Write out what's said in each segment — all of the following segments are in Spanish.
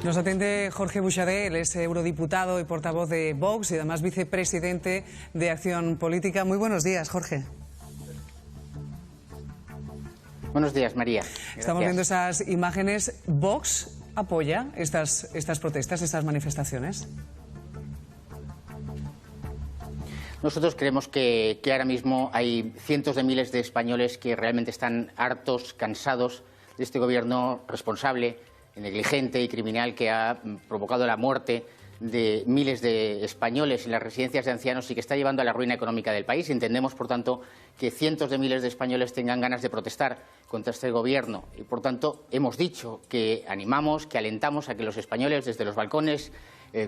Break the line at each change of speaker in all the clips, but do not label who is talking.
Nos atiende Jorge Buxadé, él es eurodiputado y portavoz de Vox y además vicepresidente de Acción Política. Muy buenos días, Jorge.
Buenos días, María. Gracias.
Estamos viendo esas imágenes. ¿Vox apoya estas protestas, estas manifestaciones?
Nosotros creemos que ahora mismo hay cientos de miles de españoles que realmente están hartos, cansados de este gobierno responsable, negligente y criminal que ha provocado la muerte de miles de españoles en las residencias de ancianos y que está llevando a la ruina económica del país. Entendemos, por tanto, que cientos de miles de españoles tengan ganas de protestar contra este gobierno y, por tanto, hemos dicho que animamos, que alentamos a que los españoles desde los balcones,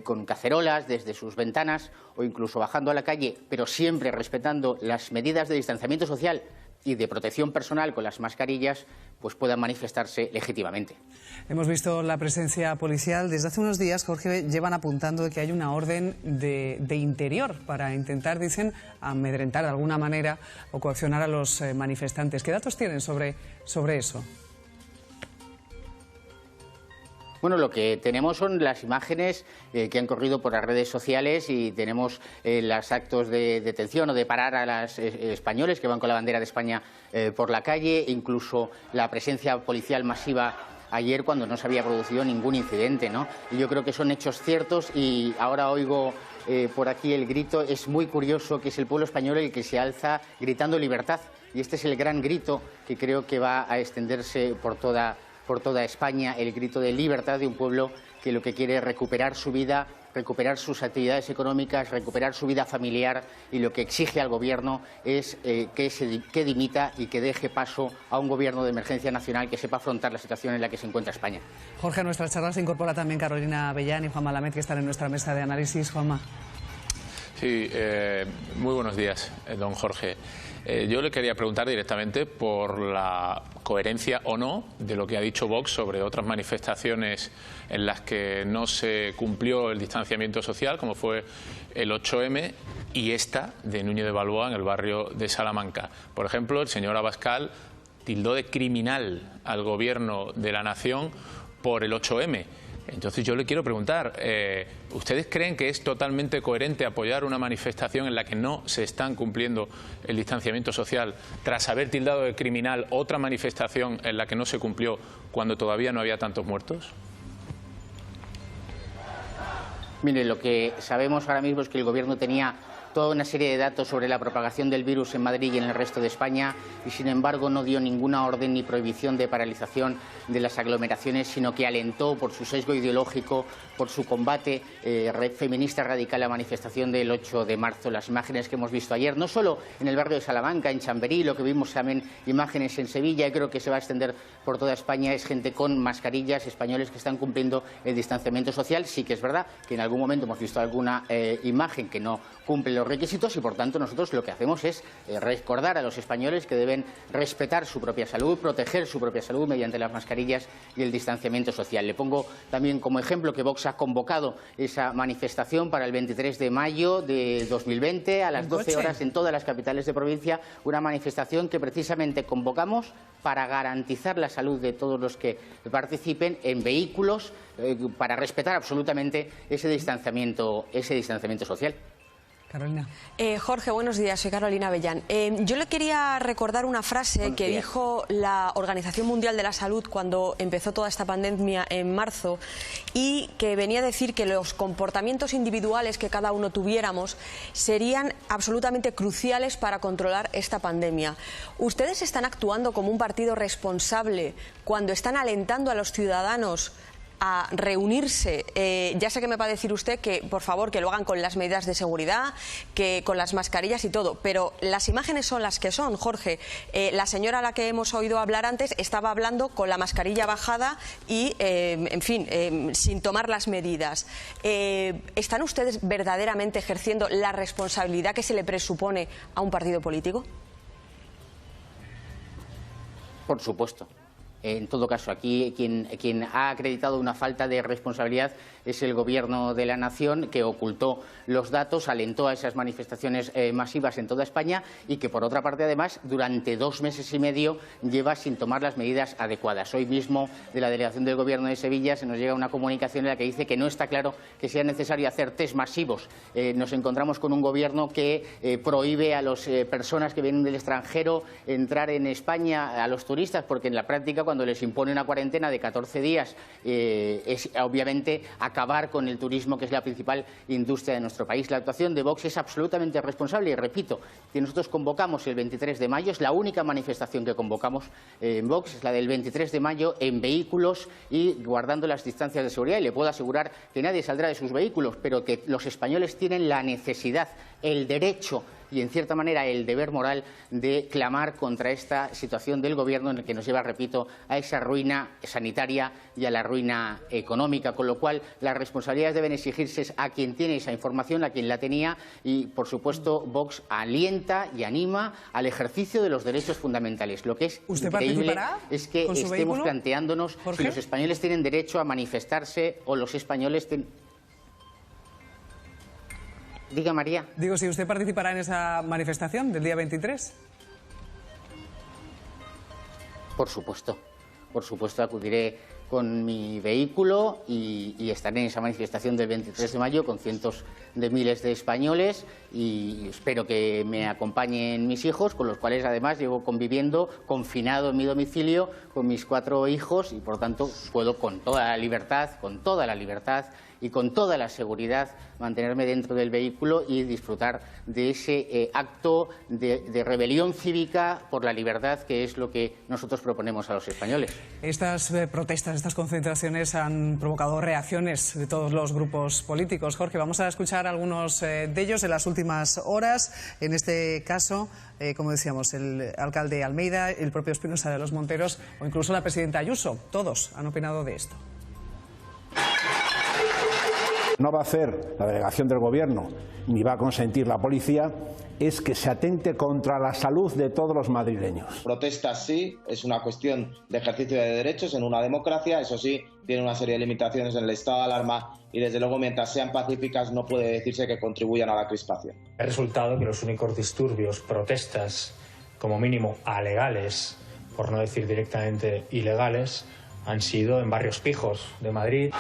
con cacerolas, desde sus ventanas o incluso bajando a la calle, pero siempre respetando las medidas de distanciamiento social y de protección personal con las mascarillas, pues puedan manifestarse legítimamente.
Hemos visto la presencia policial. Desde hace unos días, Jorge, llevan apuntando de que hay una orden de interior para intentar, dicen, amedrentar de alguna manera o coaccionar a los manifestantes. ¿Qué datos tienen sobre eso?
Bueno, lo que tenemos son las imágenes que han corrido por las redes sociales y tenemos los actos de detención o de parar a los españoles que van con la bandera de España por la calle, incluso la presencia policial masiva ayer cuando no se había producido ningún incidente, ¿no? Y yo creo que son hechos ciertos y ahora oigo por aquí el grito. Es muy curioso que es el pueblo español el que se alza gritando libertad y este es el gran grito que creo que va a extenderse por toda España, el grito de libertad de un pueblo que lo que quiere es recuperar su vida, recuperar sus actividades económicas, recuperar su vida familiar y lo que exige al gobierno es que dimita y que deje paso a un gobierno de emergencia nacional que sepa afrontar la situación en la que se encuentra España.
Jorge, a nuestra charla se incorpora también Carolina Avellán y Juanma Lamet, que están en nuestra mesa de análisis. Juanma.
Sí, muy buenos días, don Jorge. Yo le quería preguntar directamente por la coherencia o no de lo que ha dicho Vox sobre otras manifestaciones en las que no se cumplió el distanciamiento social, como fue el 8M y esta de Núñez de Balboa en el barrio de Salamanca. Por ejemplo, el señor Abascal tildó de criminal al gobierno de la nación por el 8M. Entonces yo le quiero preguntar, ¿ustedes creen que es totalmente coherente apoyar una manifestación en la que no se están cumpliendo el distanciamiento social tras haber tildado de criminal otra manifestación en la que no se cumplió cuando todavía no había tantos muertos?
Mire, lo que sabemos ahora mismo es que el gobierno tenía toda una serie de datos sobre la propagación del virus en Madrid y en el resto de España y, sin embargo, no dio ninguna orden ni prohibición de paralización de las aglomeraciones, sino que alentó por su sesgo ideológico, por su combate feminista radical la manifestación del 8 de marzo. Las imágenes que hemos visto ayer, no solo en el barrio de Salamanca, en Chamberí, lo que vimos también imágenes en Sevilla, y creo que se va a extender por toda España, es gente con mascarillas, españoles que están cumpliendo el distanciamiento social. Sí que es verdad que en algún momento hemos visto alguna imagen que no cumple los requisitos y, por tanto, nosotros lo que hacemos es recordar a los españoles que deben respetar su propia salud, proteger su propia salud mediante las mascarillas y el distanciamiento social. Le pongo también como ejemplo que Vox ha convocado esa manifestación para el 23 de mayo de 2020 a las 12 horas en todas las capitales de provincia, una manifestación que precisamente convocamos para garantizar la salud de todos los que participen en vehículos, para respetar absolutamente ese distanciamiento social.
Carolina.
Jorge, buenos días. Soy Carolina Avellán. Yo le quería recordar una frase que dijo la Organización Mundial de la Salud cuando empezó toda esta pandemia en marzo y que venía a decir que los comportamientos individuales que cada uno tuviéramos serían absolutamente cruciales para controlar esta pandemia. ¿Ustedes están actuando como un partido responsable cuando están alentando a los ciudadanos a reunirse? Ya sé que me va a decir usted que, por favor, que lo hagan con las medidas de seguridad, que con las mascarillas y todo, pero las imágenes son las que son, Jorge. La señora a la que hemos oído hablar antes estaba hablando con la mascarilla bajada y, en fin, sin tomar las medidas. ¿Están ustedes verdaderamente ejerciendo la responsabilidad que se le presupone a un partido político?
Por supuesto. En todo caso, aquí quien ha acreditado una falta de responsabilidad es el Gobierno de la Nación, que ocultó los datos, alentó a esas manifestaciones masivas en toda España y que, por otra parte, además, durante 2 meses y medio lleva sin tomar las medidas adecuadas. Hoy mismo, de la delegación del Gobierno de Sevilla, se nos llega una comunicación en la que dice que no está claro que sea necesario hacer test masivos. Nos encontramos con un Gobierno que prohíbe a las personas que vienen del extranjero entrar en España, a los turistas, porque en la práctica, cuando les impone una cuarentena de 14 días, es obviamente acabar con el turismo, que es la principal industria de nuestro país. La actuación de Vox es absolutamente responsable y repito que nosotros convocamos el 23 de mayo, es la única manifestación que convocamos en Vox, es la del 23 de mayo en vehículos y guardando las distancias de seguridad, y le puedo asegurar que nadie saldrá de sus vehículos, pero que los españoles tienen la necesidad, el derecho y, en cierta manera, el deber moral de clamar contra esta situación del Gobierno en el que nos lleva, repito, a esa ruina sanitaria y a la ruina económica, con lo cual las responsabilidades deben exigirse a quien tiene esa información, a quien la tenía y, por supuesto, Vox alienta y anima al ejercicio de los derechos fundamentales. Lo que es increíble es que estemos planteándonos si los españoles tienen derecho a manifestarse o los españoles tienen... Diga, María.
Digo, si usted participará en esa manifestación del día 23.
Por supuesto acudiré con mi vehículo y estaré en esa manifestación del 23 de mayo con cientos de miles de españoles y espero que me acompañen mis hijos, con los cuales además llevo conviviendo, confinado en mi domicilio, con mis 4 hijos y por tanto puedo con toda la libertad y con toda la seguridad mantenerme dentro del vehículo y disfrutar de ese acto de rebelión cívica por la libertad, que es lo que nosotros proponemos a los españoles.
Estas protestas, estas concentraciones han provocado reacciones de todos los grupos políticos. Jorge, vamos a escuchar algunos de ellos en las últimas horas. En este caso, como decíamos, el alcalde Almeida, el propio Espinosa de los Monteros o incluso la presidenta Ayuso. Todos han opinado de esto.
No va a hacer la delegación del Gobierno ni va a consentir la policía es que se atente contra la salud de todos los madrileños.
Protestas sí, es una cuestión de ejercicio de derechos en una democracia, eso sí, tiene una serie de limitaciones en el estado de alarma y desde luego mientras sean pacíficas no puede decirse que contribuyan a la crispación.
Ha resultado que los únicos disturbios, protestas, como mínimo alegales, por no decir directamente ilegales, han sido en barrios pijos de Madrid.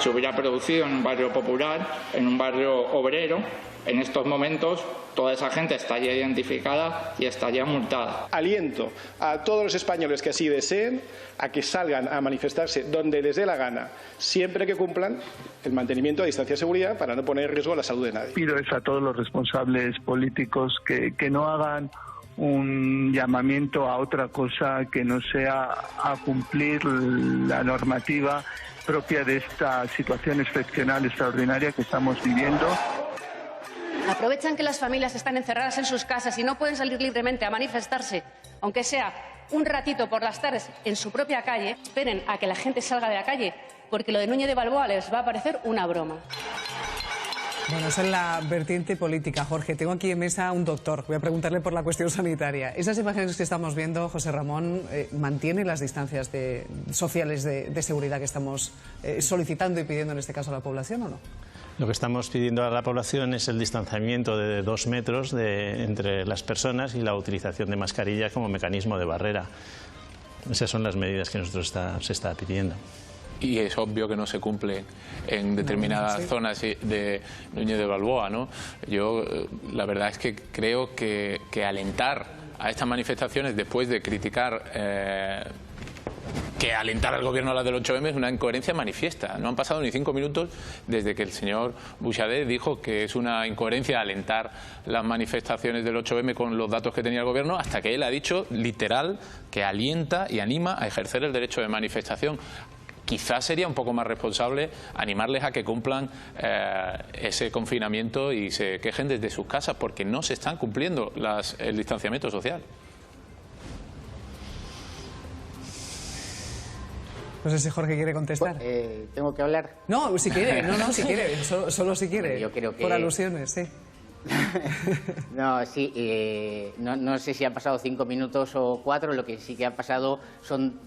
Se hubiera producido en un barrio popular, en un barrio obrero. En estos momentos toda esa gente está ya identificada y está ya multada.
Aliento a todos los españoles que así deseen a que salgan a manifestarse donde les dé la gana, siempre que cumplan el mantenimiento de distancia de seguridad para no poner en riesgo la salud de nadie.
Pido a todos los responsables políticos que no hagan un llamamiento a otra cosa que no sea a cumplir la normativa propia de esta situación excepcional, extraordinaria que estamos viviendo.
Aprovechan que las familias están encerradas en sus casas y no pueden salir libremente a manifestarse, aunque sea un ratito por las tardes en su propia calle. Esperen a que la gente salga de la calle, porque lo de Núñez de Balboa les va a parecer una broma.
Bueno, esa es la vertiente política, Jorge. Tengo aquí en mesa un doctor. Voy a preguntarle por la cuestión sanitaria. Esas imágenes que estamos viendo, José Ramón, ¿mantienen las distancias sociales de seguridad que estamos solicitando y pidiendo en este caso a la población o no?
Lo que estamos pidiendo a la población es el distanciamiento de 2 metros entre las personas y la utilización de mascarillas como mecanismo de barrera. Esas son las medidas que nosotros se está pidiendo.
Y es obvio que no se cumple en determinadas zonas de Núñez de Balboa, ¿no? Yo la verdad es que creo que alentar a estas manifestaciones después de criticar que alentar al gobierno a las del 8M es una incoherencia manifiesta. No han pasado ni 5 minutos desde que el señor Buxadé dijo que es una incoherencia alentar las manifestaciones del 8M con los datos que tenía el gobierno, hasta que él ha dicho literal que alienta y anima a ejercer el derecho de manifestación. Quizás sería un poco más responsable animarles a que cumplan ese confinamiento y se quejen desde sus casas, porque no se están cumpliendo el distanciamiento social.
No sé si Jorge quiere contestar.
¿Tengo que hablar?
No, si quiere, si quiere, solo si quiere.
Yo creo que...
Por alusiones, sí.
No, sí, no sé si han pasado 5 minutos o 4, lo que sí que ha pasado son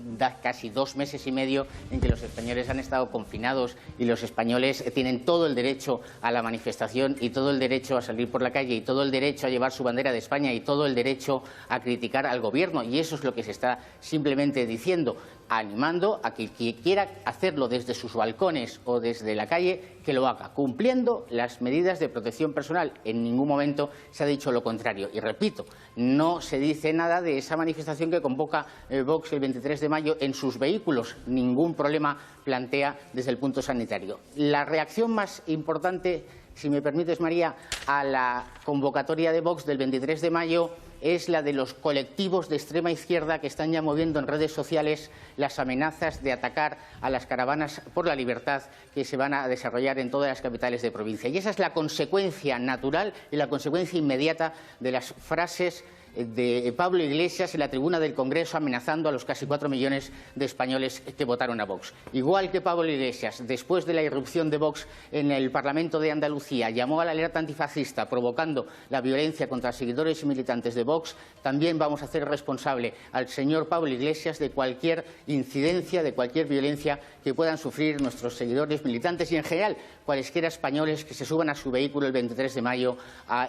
casi 2 meses y medio en que los españoles han estado confinados y los españoles tienen todo el derecho a la manifestación y todo el derecho a salir por la calle y todo el derecho a llevar su bandera de España y todo el derecho a criticar al gobierno, y eso es lo que se está simplemente diciendo, animando a que quien quiera hacerlo desde sus balcones o desde la calle, que lo haga, cumpliendo las medidas de protección personal. En ningún momento se ha dicho lo contrario. Y repito, no se dice nada de esa manifestación que convoca Vox el 23 de mayo en sus vehículos. Ningún problema plantea desde el punto sanitario. La reacción más importante, si me permites, María, a la convocatoria de Vox del 23 de mayo es la de los colectivos de extrema izquierda que están ya moviendo en redes sociales las amenazas de atacar a las caravanas por la libertad que se van a desarrollar en todas las capitales de provincia. Y esa es la consecuencia natural y la consecuencia inmediata de las frases de Pablo Iglesias en la tribuna del Congreso amenazando a los casi 4 millones de españoles que votaron a Vox. Igual que Pablo Iglesias, después de la irrupción de Vox en el Parlamento de Andalucía, llamó a la alerta antifascista provocando la violencia contra seguidores y militantes de Vox, también vamos a hacer responsable al señor Pablo Iglesias de cualquier incidencia, de cualquier violencia que puedan sufrir nuestros seguidores, militantes y, en general, cualesquiera españoles que se suban a su vehículo el 23 de mayo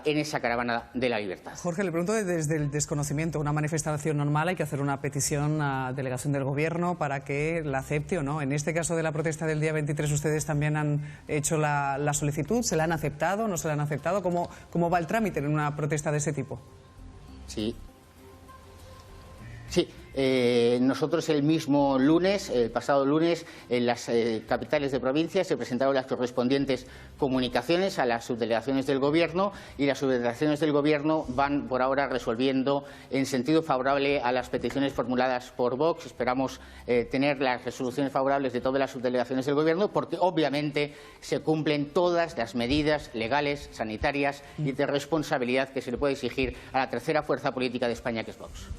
en esa caravana de la libertad.
Jorge, le pregunto desde el desconocimiento. Una manifestación normal hay que hacer una petición a delegación del Gobierno para que la acepte o no. En este caso de la protesta del día 23, ¿ustedes también han hecho la solicitud? ¿Se la han aceptado? ¿No se la han aceptado? ¿Cómo va el trámite en una protesta de ese tipo?
Sí. Sí. Nosotros el mismo lunes, el pasado lunes, en las capitales de provincia se presentaron las correspondientes comunicaciones a las subdelegaciones del Gobierno, y las subdelegaciones del Gobierno van por ahora resolviendo en sentido favorable a las peticiones formuladas por Vox. Esperamos tener las resoluciones favorables de todas las subdelegaciones del Gobierno, porque obviamente se cumplen todas las medidas legales, sanitarias y de responsabilidad que se le puede exigir a la tercera fuerza política de España, que es Vox.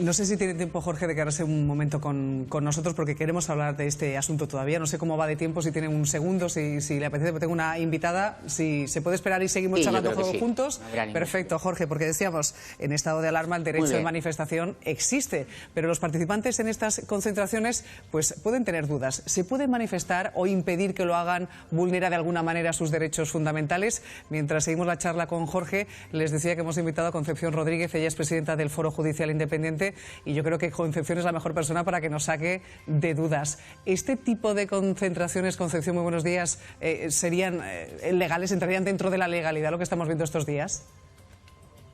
No sé si tiene tiempo, Jorge, de quedarse un momento con nosotros, porque queremos hablar de este asunto todavía. No sé cómo va de tiempo, si tiene un segundo, si le apetece, porque tengo una invitada. Si se puede esperar y seguimos charlando juntos. Perfecto, Jorge, porque decíamos, en estado de alarma el derecho de manifestación existe, pero los participantes en estas concentraciones pues pueden tener dudas. ¿Se puede manifestar o impedir que lo hagan vulnera de alguna manera sus derechos fundamentales? Mientras seguimos la charla con Jorge, les decía que hemos invitado a Concepción Rodríguez. Ella es presidenta del Foro Judicial Independiente, y yo creo que Concepción es la mejor persona para que nos saque de dudas. ¿Este tipo de concentraciones, Concepción, muy buenos días, serían legales, entrarían dentro de la legalidad lo que estamos viendo estos días?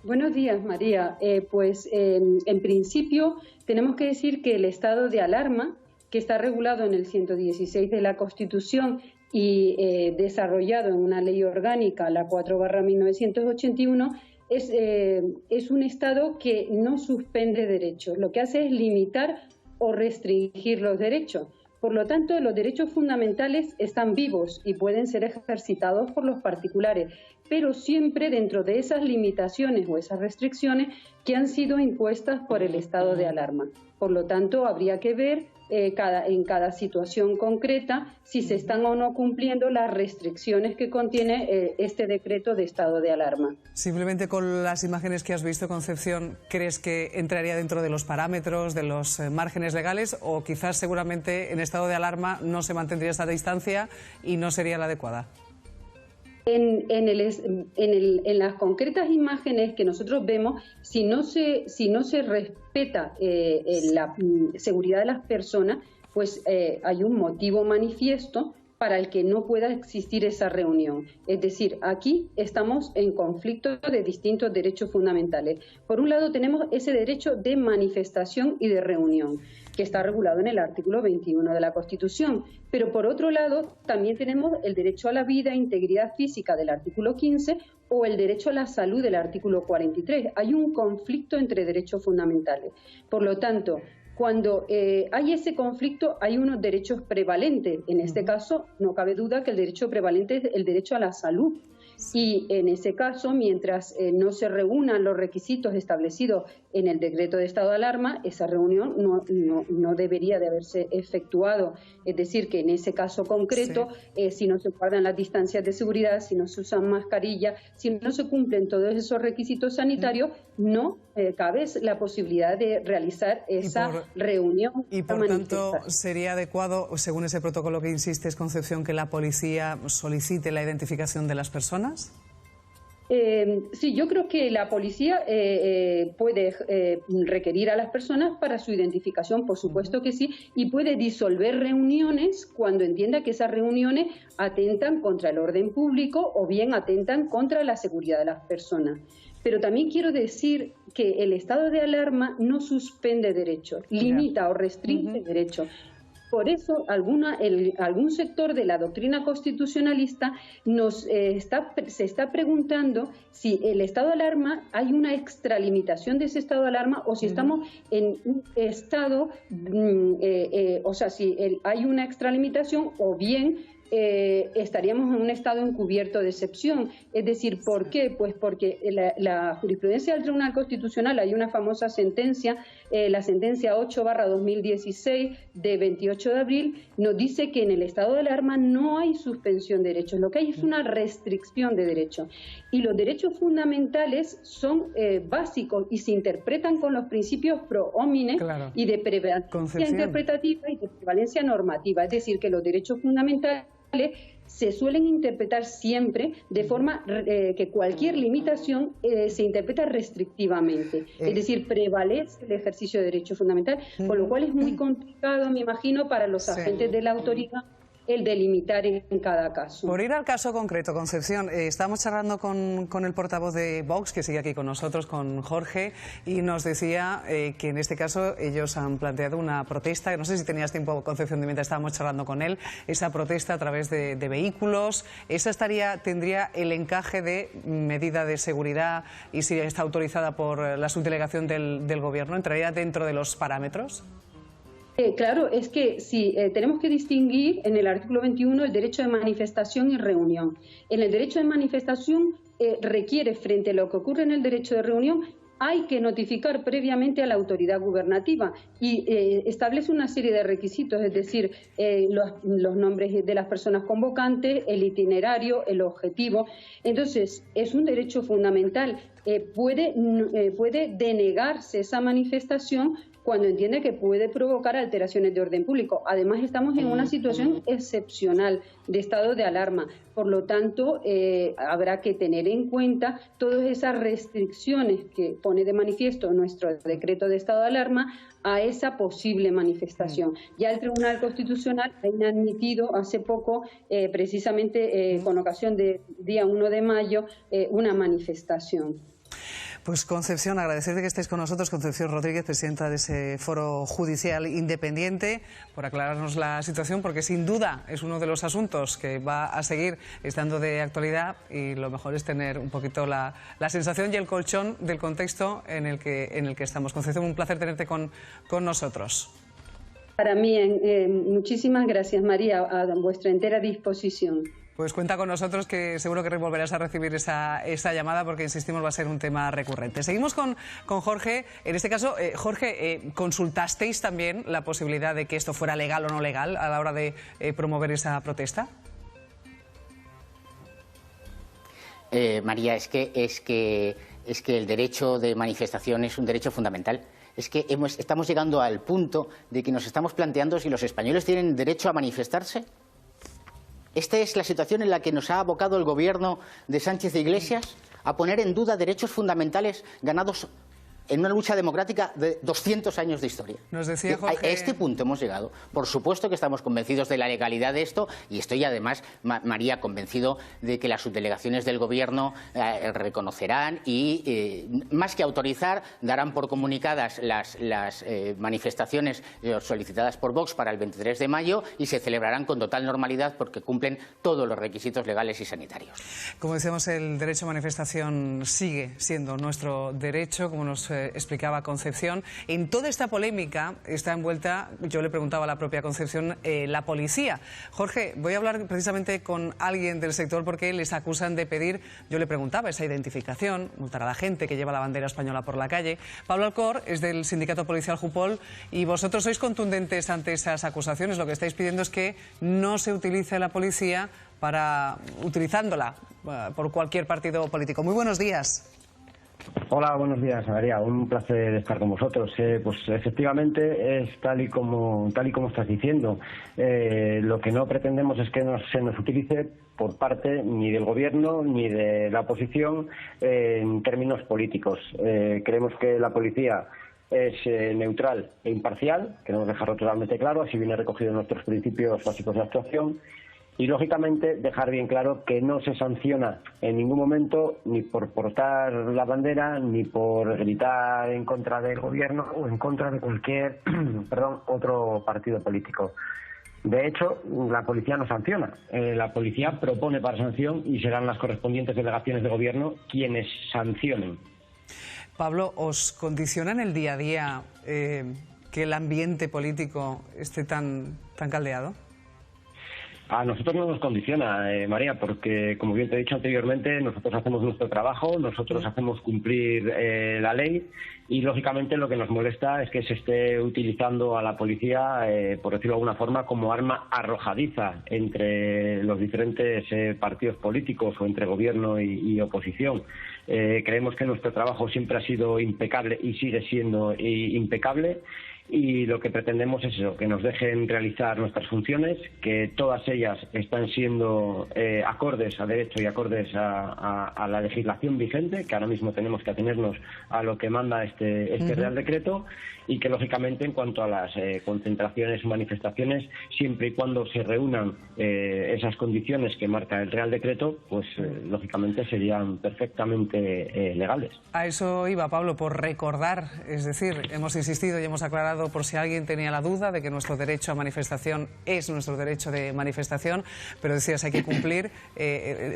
Buenos días, María. En principio tenemos que decir que el estado de alarma, que está regulado en el 116 de la Constitución y desarrollado en una ley orgánica, la 4/1981, es un estado que no suspende derechos. Lo que hace es limitar o restringir los derechos. Por lo tanto, los derechos fundamentales están vivos y pueden ser ejercitados por los particulares, pero siempre dentro de esas limitaciones o esas restricciones que han sido impuestas por el estado de alarma. Por lo tanto, habría que ver en cada situación concreta si se están o no cumpliendo las restricciones que contiene este decreto de estado de alarma.
Simplemente con las imágenes que has visto, Concepción, ¿crees que entraría dentro de los parámetros, de los márgenes legales, o quizás seguramente en estado de alarma no se mantendría esa distancia y no sería la adecuada?
En las concretas imágenes que nosotros vemos, si no se respeta la seguridad de las personas, pues hay un motivo manifiesto para el que no pueda existir esa reunión. Es decir, aquí estamos en conflicto de distintos derechos fundamentales. Por un lado tenemos ese derecho de manifestación y de reunión, que está regulado en el artículo 21 de la Constitución. Pero por otro lado también tenemos el derecho a la vida e integridad física del artículo 15 o el derecho a la salud del artículo 43. Hay un conflicto entre derechos fundamentales. Por lo tanto, cuando hay ese conflicto, hay unos derechos prevalentes. En este caso, no cabe duda que el derecho prevalente es el derecho a la salud. Y en ese caso, mientras no se reúnan los requisitos establecidos en el decreto de estado de alarma, esa reunión no debería de haberse efectuado. Es decir, que en ese caso concreto, si no se guardan las distancias de seguridad, si no se usan mascarillas, si no se cumplen todos esos requisitos sanitarios, no cabe la posibilidad de realizar esa reunión.
Y por tanto, ¿sería adecuado, según ese protocolo que insistes, Concepción, que la policía solicite la identificación de las personas?
Sí, yo creo que la policía puede requerir a las personas para su identificación, por supuesto que sí, y puede disolver reuniones cuando entienda que esas reuniones atentan contra el orden público o bien atentan contra la seguridad de las personas. Pero también quiero decir que el estado de alarma no suspende derechos, limita o restringe derechos. Por eso, algún sector de la doctrina constitucionalista se está preguntando si el estado de alarma hay una extralimitación de ese estado de alarma o si estamos en un estado, o sea, si hay una extralimitación o bien estaríamos en un estado encubierto de excepción. Es decir, ¿por qué? Pues porque la jurisprudencia del Tribunal Constitucional, hay una famosa sentencia, la sentencia 8/2016 de 28 de abril, nos dice que en el estado de alarma no hay suspensión de derechos, lo que hay es una restricción de derechos. Y los derechos fundamentales son básicos y se interpretan con los principios pro homine y de prevalencia interpretativa y de prevalencia normativa. Es decir, que los derechos fundamentales se suelen interpretar siempre de forma que cualquier limitación se interpreta restrictivamente. Es decir, prevalece el ejercicio de derecho fundamental, con lo cual es muy complicado, me imagino, para los agentes de la autoridad el delimitar en cada caso.
Por ir al caso concreto, Concepción, estábamos charlando con el portavoz de Vox, que sigue aquí con nosotros, con Jorge, y nos decía que en este caso ellos han planteado una protesta, no sé si tenías tiempo, Concepción, de mientras estábamos charlando con él, esa protesta a través de vehículos, esa tendría el encaje de medida de seguridad y si está autorizada por la subdelegación del Gobierno, ¿entraría dentro de los parámetros?
Claro, es que sí, tenemos que distinguir en el artículo 21 el derecho de manifestación y reunión. En el derecho de manifestación requiere, frente a lo que ocurre en el derecho de reunión, hay que notificar previamente a la autoridad gubernativa y establece una serie de requisitos, es decir, los nombres de las personas convocantes, el itinerario, el objetivo. Entonces, es un derecho fundamental. Puede denegarse esa manifestación cuando entiende que puede provocar alteraciones de orden público. Además, estamos en una situación excepcional de estado de alarma. Por lo tanto, habrá que tener en cuenta todas esas restricciones que pone de manifiesto nuestro decreto de estado de alarma a esa posible manifestación. Ya el Tribunal Constitucional ha inadmitido hace poco, precisamente con ocasión del día 1 de mayo, una manifestación.
Pues Concepción, agradecerte que estéis con nosotros, Concepción Rodríguez, presidenta de ese foro judicial independiente, por aclararnos la situación, porque sin duda es uno de los asuntos que va a seguir estando de actualidad y lo mejor es tener un poquito la sensación y el colchón del contexto en el que estamos. Concepción, un placer tenerte con nosotros.
Para mí, muchísimas gracias, María, a vuestra entera disposición.
Pues cuenta con nosotros, que seguro que volverás a recibir esa llamada, porque insistimos, va a ser un tema recurrente. Seguimos con Jorge. En este caso, Jorge, ¿consultasteis también la posibilidad de que esto fuera legal o no legal a la hora de promover esa protesta?
María, es que el derecho de manifestación es un derecho fundamental. Es que estamos llegando al punto de que nos estamos planteando si los españoles tienen derecho a manifestarse. Esta es la situación en la que nos ha abocado el gobierno de Sánchez e Iglesias, a poner en duda derechos fundamentales ganados en una lucha democrática de 200 años de historia.
Nos decía Jorge...
A este punto hemos llegado. Por supuesto que estamos convencidos de la legalidad de esto, y estoy además, María, convencido de que las subdelegaciones del Gobierno reconocerán y, más que autorizar, darán por comunicadas las manifestaciones solicitadas por Vox para el 23 de mayo y se celebrarán con total normalidad porque cumplen todos los requisitos legales y sanitarios.
Como decíamos, el derecho a manifestación sigue siendo nuestro derecho, como nos explicaba Concepción. En toda esta polémica está envuelta, yo le preguntaba a la propia Concepción, la policía. Jorge, voy a hablar precisamente con alguien del sector porque les acusan de pedir, yo le preguntaba, esa identificación, multar a la gente que lleva la bandera española por la calle. Pablo Alcor es del sindicato policial Jupol y vosotros sois contundentes ante esas acusaciones. Lo que estáis pidiendo es que no se utilice la policía utilizándola por cualquier partido político. Muy buenos días.
Hola, buenos días, María. Un placer estar con vosotros. Pues efectivamente es tal y como estás diciendo. Lo que no pretendemos es que se nos utilice por parte ni del Gobierno ni de la oposición en términos políticos. Creemos que la policía es neutral e imparcial, queremos dejarlo totalmente claro, así viene recogido en nuestros principios básicos de actuación. Y, lógicamente, dejar bien claro que no se sanciona en ningún momento ni por portar la bandera ni por gritar en contra del Gobierno o en contra de cualquier otro partido político. De hecho, la policía no sanciona. La policía propone para sanción y serán las correspondientes delegaciones de Gobierno quienes sancionen.
Pablo, ¿os condiciona en el día a día que el ambiente político esté tan caldeado?
A nosotros no nos condiciona, María, porque, como bien te he dicho anteriormente, nosotros hacemos nuestro trabajo, nosotros hacemos cumplir la ley y, lógicamente, lo que nos molesta es que se esté utilizando a la policía, por decirlo de alguna forma, como arma arrojadiza entre los diferentes partidos políticos o entre gobierno y oposición. Creemos que nuestro trabajo siempre ha sido impecable y sigue siendo impecable. Y lo que pretendemos es eso, que nos dejen realizar nuestras funciones, que todas ellas están siendo acordes a derecho y acordes a la legislación vigente, que ahora mismo tenemos que atenernos a lo que manda este Real Decreto, y que, lógicamente, en cuanto a las concentraciones o manifestaciones, siempre y cuando se reúnan esas condiciones que marca el Real Decreto, pues lógicamente serían perfectamente legales.
A eso iba, Pablo, por recordar, es decir, hemos insistido y hemos aclarado, por si alguien tenía la duda, de que nuestro derecho a manifestación es nuestro derecho de manifestación, pero decías, hay que cumplir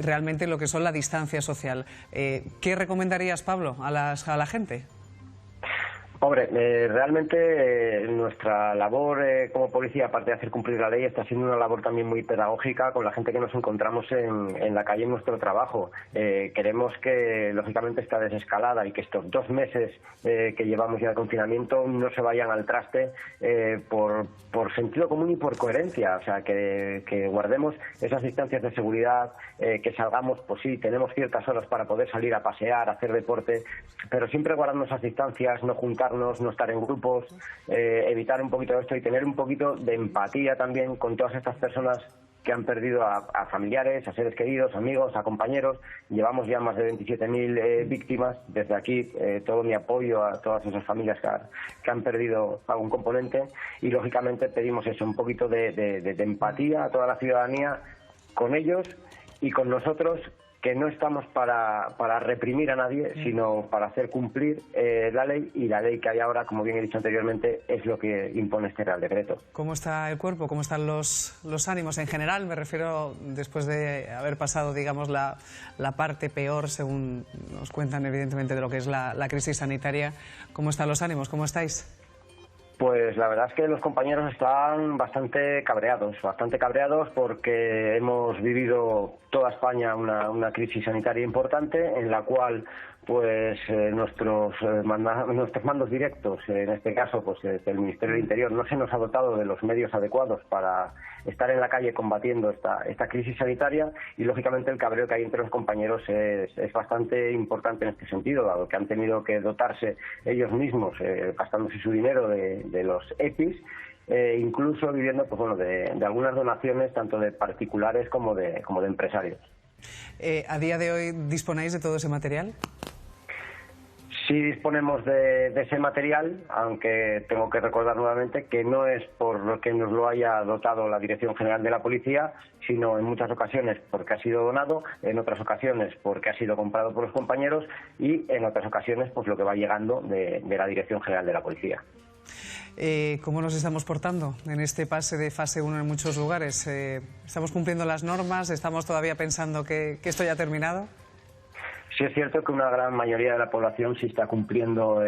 realmente lo que son la distancia social. ¿Qué recomendarías, Pablo, a la gente?
Hombre, realmente nuestra labor como policía, aparte de hacer cumplir la ley, está siendo una labor también muy pedagógica con la gente que nos encontramos en la calle en nuestro trabajo. Queremos que, lógicamente, esta desescalada y que estos 2 meses que llevamos ya de confinamiento no se vayan al traste por sentido común y por coherencia. O sea, que guardemos esas distancias de seguridad, que salgamos, pues sí, tenemos ciertas horas para poder salir a pasear, a hacer deporte, pero siempre guardando esas distancias, no juntarnos, no estar en grupos, evitar un poquito esto y tener un poquito de empatía también con todas estas personas que han perdido a familiares, a seres queridos, amigos, a compañeros. Llevamos ya más de 27.000 víctimas. Desde aquí, todo mi apoyo a todas esas familias que han perdido algún componente. Y, lógicamente, pedimos eso, un poquito de empatía a toda la ciudadanía con ellos y con nosotros, que no estamos para reprimir a nadie, sino para hacer cumplir la ley, y la ley que hay ahora, como bien he dicho anteriormente, es lo que impone este Real Decreto.
¿Cómo está el cuerpo? ¿Cómo están los ánimos? En general, me refiero, después de haber pasado, digamos, la parte peor, según nos cuentan, evidentemente, de lo que es la crisis sanitaria. ¿Cómo están los ánimos? ¿Cómo estáis?
Pues la verdad es que los compañeros están bastante cabreados porque hemos vivido toda España una crisis sanitaria importante en la cual pues nuestros mandos directos, en este caso pues el Ministerio del Interior, no se nos ha dotado de los medios adecuados para estar en la calle combatiendo esta crisis sanitaria, y lógicamente el cabreo que hay entre los compañeros es bastante importante en este sentido, dado que han tenido que dotarse ellos mismos, gastándose su dinero de los EPIs, incluso viviendo pues bueno de algunas donaciones tanto de particulares como de empresarios.
¿A día de hoy disponéis de todo ese material?
Sí disponemos de ese material, aunque tengo que recordar nuevamente que no es por lo que nos lo haya dotado la Dirección General de la Policía, sino en muchas ocasiones porque ha sido donado, en otras ocasiones porque ha sido comprado por los compañeros y en otras ocasiones pues lo que va llegando de la Dirección General de la Policía.
¿Cómo nos estamos portando en este pase de fase 1 en muchos lugares? ¿Estamos cumpliendo las normas? ¿Estamos todavía pensando que esto ya ha terminado?
Sí es cierto que una gran mayoría de la población sí está cumpliendo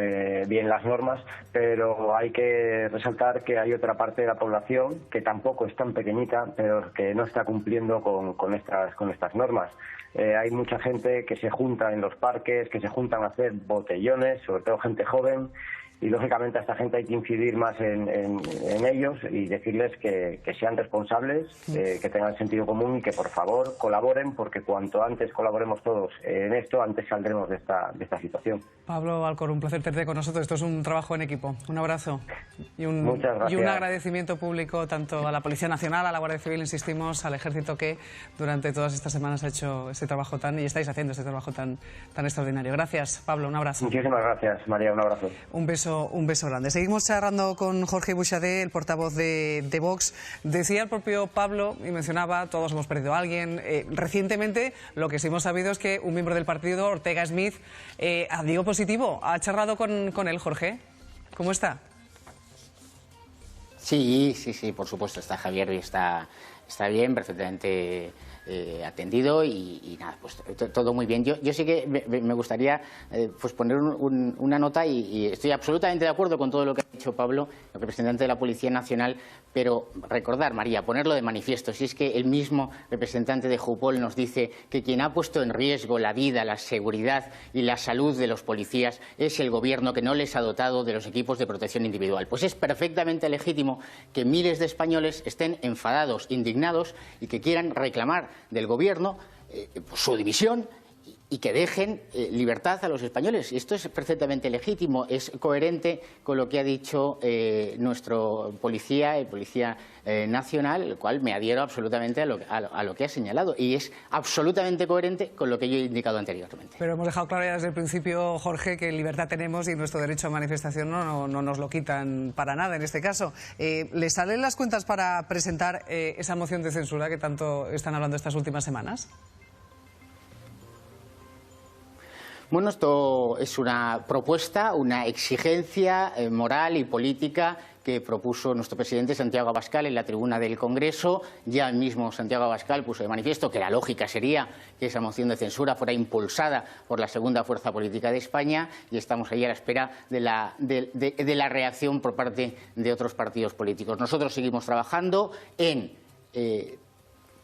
bien las normas, pero hay que resaltar que hay otra parte de la población que tampoco es tan pequeñita, pero que no está cumpliendo con estas normas. Hay mucha gente que se junta en los parques, que se juntan a hacer botellones, sobre todo gente joven, y lógicamente a esta gente hay que incidir más en ellos y decirles que sean responsables, que tengan sentido común y que por favor colaboren, porque cuanto antes colaboremos todos en esto, antes saldremos de esta situación.
Pablo Alcor, un placer tenerte con nosotros. Esto es un trabajo en equipo. Un abrazo y un agradecimiento público tanto a la Policía Nacional, a la Guardia Civil, insistimos, al Ejército, que durante todas estas semanas ha hecho este trabajo y estáis haciendo este trabajo tan extraordinario. Gracias, Pablo, un abrazo.
Muchísimas gracias, María, un abrazo.
Un beso grande. Seguimos charlando con Jorge Buixadé, el portavoz de Vox. Decía el propio Pablo, y mencionaba, todos hemos perdido a alguien. Recientemente, lo que sí hemos sabido es que un miembro del partido, Ortega Smith, dio positivo. ¿Ha charlado con él, Jorge? ¿Cómo está?
Sí, por supuesto, está Javier y está bien, perfectamente atendido y nada, pues todo muy bien. Yo sí que me gustaría pues poner una nota y estoy absolutamente de acuerdo con todo lo que ha dicho Pablo, el representante de la Policía Nacional, pero recordar, María, ponerlo de manifiesto, si es que el mismo representante de Jupol nos dice que quien ha puesto en riesgo la vida, la seguridad y la salud de los policías es el gobierno, que no les ha dotado de los equipos de protección individual. Pues es perfectamente legítimo que miles de españoles estén enfadados, indignados y que quieran reclamar del gobierno su dimisión y que dejen libertad a los españoles. Esto es perfectamente legítimo, es coherente con lo que ha dicho nuestro policía, el Policía Nacional, el cual me adhiero absolutamente a lo que ha señalado, y es absolutamente coherente con lo que yo he indicado anteriormente.
Pero hemos dejado claro ya desde el principio, Jorge, que libertad tenemos y nuestro derecho a manifestación no nos lo quitan para nada en este caso. ¿Le salen las cuentas para presentar esa moción de censura que tanto están hablando estas últimas semanas?
Bueno, esto es una propuesta, una exigencia moral y política que propuso nuestro presidente Santiago Abascal en la tribuna del Congreso. Ya el mismo Santiago Abascal puso de manifiesto que la lógica sería que esa moción de censura fuera impulsada por la segunda fuerza política de España, y estamos ahí a la espera de la reacción por parte de otros partidos políticos. Nosotros seguimos trabajando en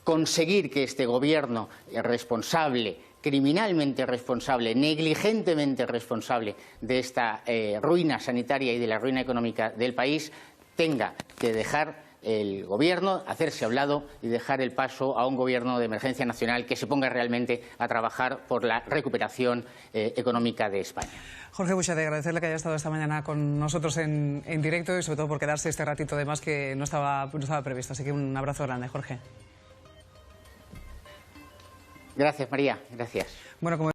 conseguir que este gobierno responsable, criminalmente responsable, negligentemente responsable de esta ruina sanitaria y de la ruina económica del país, tenga que dejar el gobierno, hacerse a un lado y dejar el paso a un gobierno de emergencia nacional que se ponga realmente a trabajar por la recuperación económica de España.
Jorge Buixadé, agradecerle que haya estado esta mañana con nosotros en directo y sobre todo por quedarse este ratito de más que no estaba previsto. Así que un abrazo grande, Jorge.
Gracias, María. Gracias.
Bueno, como